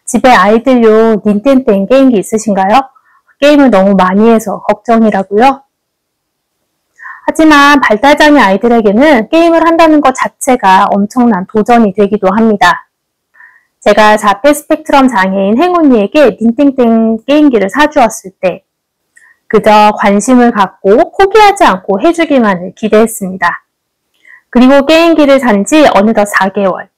집에 아이들용 닌텐땡 게임기 있으신가요? 게임을 너무 많이 해서 걱정이라고요? 하지만 발달장애 아이들에게는 게임을 한다는 것 자체가 엄청난 도전이 되기도 합니다. 제가 자폐 스펙트럼 장애인 행운이에게 닌텐땡 게임기를 사주었을 때 그저 관심을 갖고 포기하지 않고 해주기만을 기대했습니다. 그리고 게임기를 산 지 어느덧 4개월.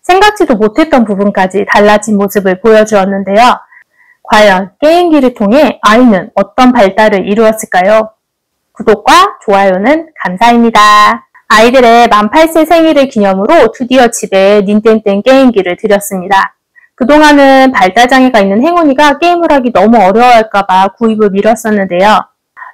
생각지도 못했던 부분까지 달라진 모습을 보여주었는데요. 과연 게임기를 통해 아이는 어떤 발달을 이루었을까요? 구독과 좋아요는 감사합니다. 아이들의 만 8세 생일을 기념으로 드디어 집에 닌텐땡 게임기를 드렸습니다. 그동안은 발달장애가 있는 행운이가 게임을 하기 너무 어려워할까봐 구입을 미뤘었는데요.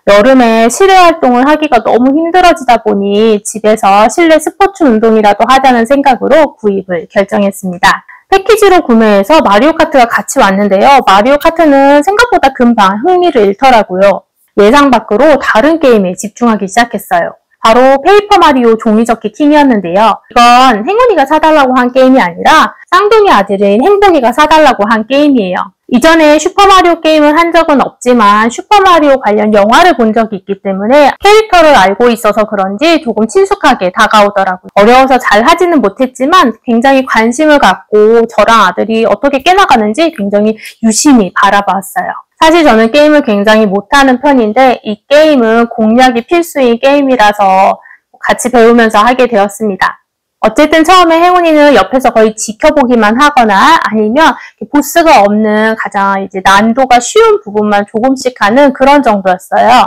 여름에 실외 활동을 하기가 너무 힘들어지다 보니 집에서 실내 스포츠 운동이라도 하자는 생각으로 구입을 결정했습니다. 패키지로 구매해서 마리오 카트가 같이 왔는데요. 마리오 카트는 생각보다 금방 흥미를 잃더라고요. 예상 밖으로 다른 게임에 집중하기 시작했어요. 바로 페이퍼 마리오 종이접기 킹이었는데요. 이건 행운이가 사달라고 한 게임이 아니라 쌍둥이 아들인 행복이가 사달라고 한 게임이에요. 이전에 슈퍼마리오 게임을 한 적은 없지만 슈퍼마리오 관련 영화를 본 적이 있기 때문에 캐릭터를 알고 있어서 그런지 조금 친숙하게 다가오더라고요. 어려워서 잘 하지는 못했지만 굉장히 관심을 갖고 저랑 아들이 어떻게 깨나가는지 굉장히 유심히 바라봤어요. 사실 저는 게임을 굉장히 못하는 편인데 이 게임은 공략이 필수인 게임이라서 같이 배우면서 하게 되었습니다. 어쨌든 처음에 행운이는 옆에서 거의 지켜보기만 하거나 아니면 보스가 없는 가장 이제 난도가 쉬운 부분만 조금씩 하는 그런 정도였어요.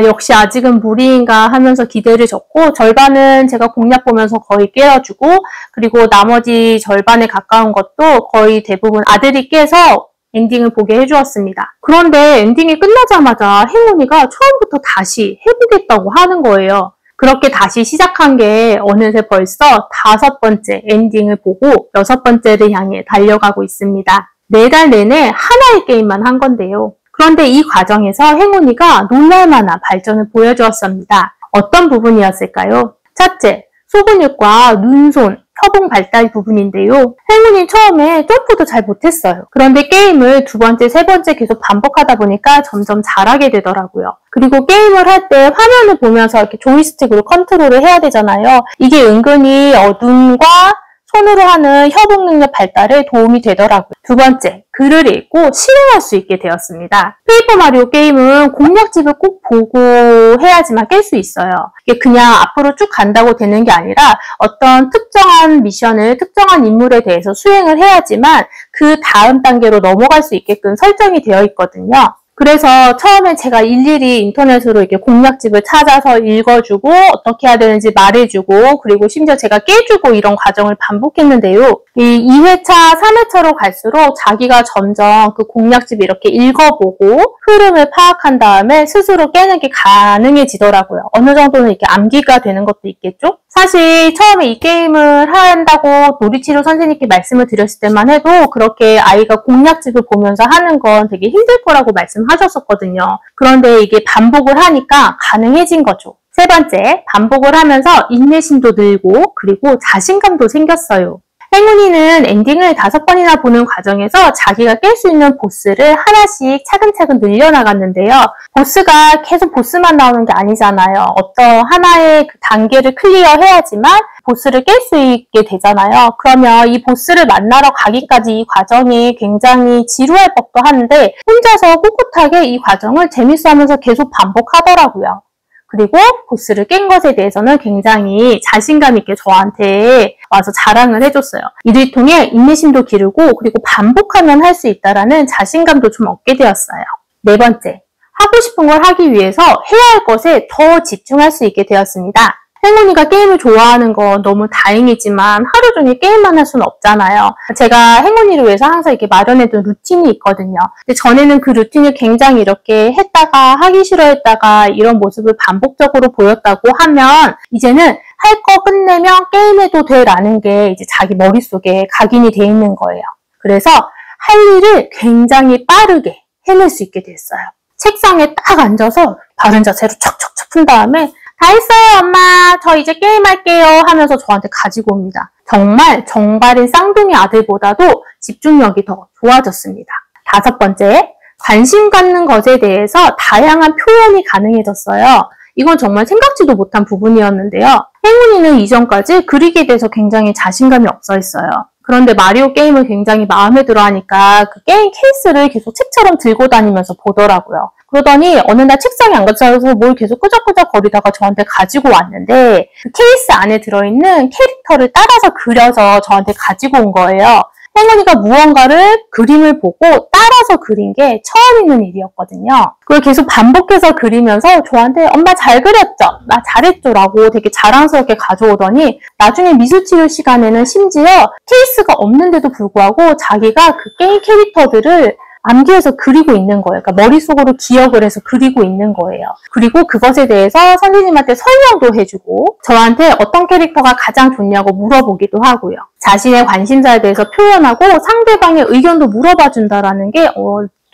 역시 아직은 무리인가 하면서 기대를 줬고 절반은 제가 공략 보면서 거의 깨어주고 그리고 나머지 절반에 가까운 것도 거의 대부분 아들이 깨서 엔딩을 보게 해주었습니다. 그런데 엔딩이 끝나자마자 행운이가 처음부터 다시 해보겠다고 하는 거예요. 그렇게 다시 시작한 게 어느새 벌써 5번째 엔딩을 보고 6번째를 향해 달려가고 있습니다. 4달 내내 하나의 게임만 한 건데요. 그런데 이 과정에서 행운이가 놀랄만한 발전을 보여주었습니다. 어떤 부분이었을까요? 첫째, 소근육과 눈손, 협응 발달 부분인데요. 행운이 처음에 점프도 잘 못했어요. 그런데 게임을 2번째, 3번째 계속 반복하다 보니까 점점 잘하게 되더라고요. 그리고 게임을 할 때 화면을 보면서 이렇게 조이스틱으로 컨트롤을 해야 되잖아요. 이게 은근히 눈과 손으로 하는 협응 능력 발달에 도움이 되더라고요. 2번째, 글을 읽고 실행할 수 있게 되었습니다. 페이퍼 마리오 게임은 공략집을 꼭 보고 해야지만 깰 수 있어요. 이게 그냥 앞으로 쭉 간다고 되는 게 아니라 어떤 특정한 미션을 특정한 인물에 대해서 수행을 해야지만 그 다음 단계로 넘어갈 수 있게끔 설정이 되어 있거든요. 그래서 처음에 제가 일일이 인터넷으로 이렇게 공략집을 찾아서 읽어주고 어떻게 해야 되는지 말해주고 그리고 심지어 제가 깨주고 이런 과정을 반복했는데요. 이 2회차, 3회차로 갈수록 자기가 점점 그 공략집을 이렇게 읽어보고 흐름을 파악한 다음에 스스로 깨는 게 가능해지더라고요. 어느 정도는 이렇게 암기가 되는 것도 있겠죠? 사실 처음에 이 게임을 한다고 놀이치료 선생님께 말씀을 드렸을 때만 해도 그렇게 아이가 공략집을 보면서 하는 건 되게 힘들 거라고 말씀하셨었거든요. 그런데 이게 반복을 하니까 가능해진 거죠. 3번째, 반복을 하면서 인내심도 늘고 그리고 자신감도 생겼어요. 행운이는 엔딩을 5번이나 보는 과정에서 자기가 깰 수 있는 보스를 하나씩 차근차근 늘려나갔는데요. 보스가 계속 보스만 나오는 게 아니잖아요. 어떤 하나의 그 단계를 클리어해야지만 보스를 깰 수 있게 되잖아요. 그러면 이 보스를 만나러 가기까지 이 과정이 굉장히 지루할 법도 한데 혼자서 꿋꿋하게 이 과정을 재밌어하면서 계속 반복하더라고요. 그리고 보스를 깬 것에 대해서는 굉장히 자신감 있게 저한테 와서 자랑을 해줬어요. 이를 통해 인내심도 기르고 그리고 반복하면 할 수 있다라는 자신감도 좀 얻게 되었어요. 4번째, 하고 싶은 걸 하기 위해서 해야 할 것에 더 집중할 수 있게 되었습니다. 행운이가 게임을 좋아하는 건 너무 다행이지만 하루 종일 게임만 할 수는 없잖아요. 제가 행운이를 위해서 항상 이렇게 마련해둔 루틴이 있거든요. 근데 전에는 그 루틴을 굉장히 이렇게 했다가 하기 싫어했다가 이런 모습을 반복적으로 보였다고 하면 이제는 할 거 끝내면 게임해도 돼라는 게 이제 자기 머릿속에 각인이 돼 있는 거예요. 그래서 할 일을 굉장히 빠르게 해낼 수 있게 됐어요. 책상에 딱 앉아서 바른 자세로 척척척 푼 다음에 다 했어요, 엄마. 저 이제 게임할게요. 하면서 저한테 가지고 옵니다. 정말 정발인 쌍둥이 아들보다도 집중력이 더 좋아졌습니다. 5번째, 관심 갖는 것에 대해서 다양한 표현이 가능해졌어요. 이건 정말 생각지도 못한 부분이었는데요. 행운이는 이전까지 그리기에 대해서 굉장히 자신감이 없어 했어요. 그런데 마리오 게임을 굉장히 마음에 들어 하니까 그 게임 케이스를 계속 책처럼 들고 다니면서 보더라고요. 그러더니 어느 날 책상에 안 갖춰서 뭘 계속 끄적끄적 거리다가 저한테 가지고 왔는데 그 케이스 안에 들어있는 캐릭터를 따라서 그려서 저한테 가지고 온 거예요. 행운이가 무언가를 그림을 보고 따라서 그린 게 처음 있는 일이었거든요. 그걸 계속 반복해서 그리면서 저한테 엄마 잘 그렸죠? 나 잘했죠? 라고 되게 자랑스럽게 가져오더니 나중에 미술치료 시간에는 심지어 케이스가 없는데도 불구하고 자기가 그 게임 캐릭터들을 암기해서 그리고 있는 거예요. 그러니까 머릿속으로 기억을 해서 그리고 있는 거예요. 그리고 그것에 대해서 선생님한테 설명도 해주고 저한테 어떤 캐릭터가 가장 좋냐고 물어보기도 하고요. 자신의 관심사에 대해서 표현하고 상대방의 의견도 물어봐 준다라는 게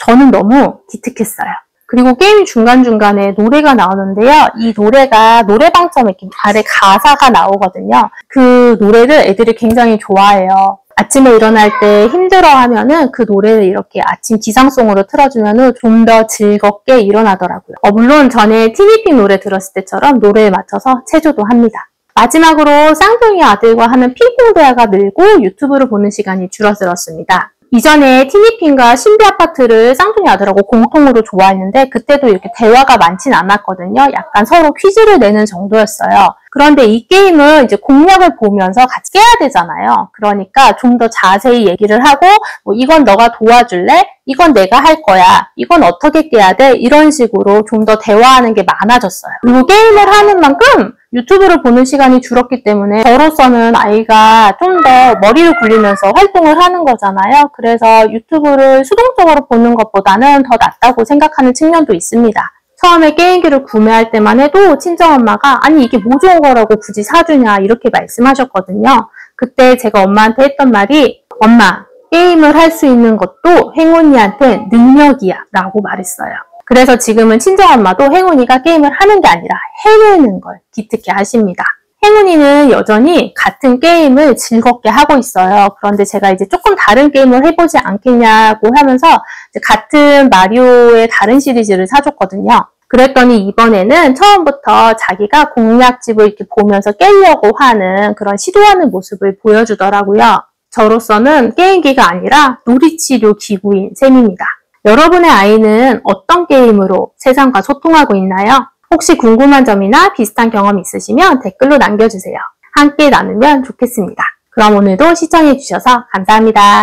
저는 너무 기특했어요. 그리고 게임 중간중간에 노래가 나오는데요. 이 노래가 노래방처럼 이렇게 아래 가사가 나오거든요. 그 노래를 애들이 굉장히 좋아해요. 아침에 일어날 때 힘들어하면은 그 노래를 이렇게 아침 기상송으로 틀어주면은 좀 더 즐겁게 일어나더라고요. 물론 전에 티니핑 노래 들었을 때처럼 노래에 맞춰서 체조도 합니다. 마지막으로 쌍둥이 아들과 하는 핑퐁 대화가 늘고 유튜브를 보는 시간이 줄어들었습니다. 이전에 티니핑과 신비 아파트를 쌍둥이 아들하고 공통으로 좋아했는데 그때도 이렇게 대화가 많진 않았거든요. 약간 서로 퀴즈를 내는 정도였어요. 그런데 이 게임은 이제 공략을 보면서 같이 깨야 되잖아요. 그러니까 좀 더 자세히 얘기를 하고 이건 너가 도와줄래? 이건 내가 할 거야. 이건 어떻게 깨야 돼? 이런 식으로 좀 더 대화하는 게 많아졌어요. 그리고 게임을 하는 만큼 유튜브를 보는 시간이 줄었기 때문에 저로서는 아이가 좀 더 머리를 굴리면서 활동을 하는 거잖아요. 그래서 유튜브를 수동적으로 보는 것보다는 더 낫다고 생각하는 측면도 있습니다. 처음에 게임기를 구매할 때만 해도 친정엄마가 아니 이게 뭐 좋은 거라고 굳이 사주냐 이렇게 말씀하셨거든요. 그때 제가 엄마한테 했던 말이 엄마 게임을 할 수 있는 것도 행운이한테 능력이야 라고 말했어요. 그래서 지금은 친정엄마도 행운이가 게임을 하는 게 아니라 해내는 걸 기특해 하십니다. 행운이는 여전히 같은 게임을 즐겁게 하고 있어요. 그런데 제가 이제 조금 다른 게임을 해보지 않겠냐고 하면서 같은 마리오의 다른 시리즈를 사줬거든요. 그랬더니 이번에는 처음부터 자기가 공략집을 이렇게 보면서 깨려고 하는 그런 시도하는 모습을 보여주더라고요. 저로서는 게임기가 아니라 놀이치료 기구인 셈입니다. 여러분의 아이는 어떤 게임으로 세상과 소통하고 있나요? 혹시 궁금한 점이나 비슷한 경험 있으시면 댓글로 남겨주세요. 함께 나누면 좋겠습니다. 그럼 오늘도 시청해주셔서 감사합니다.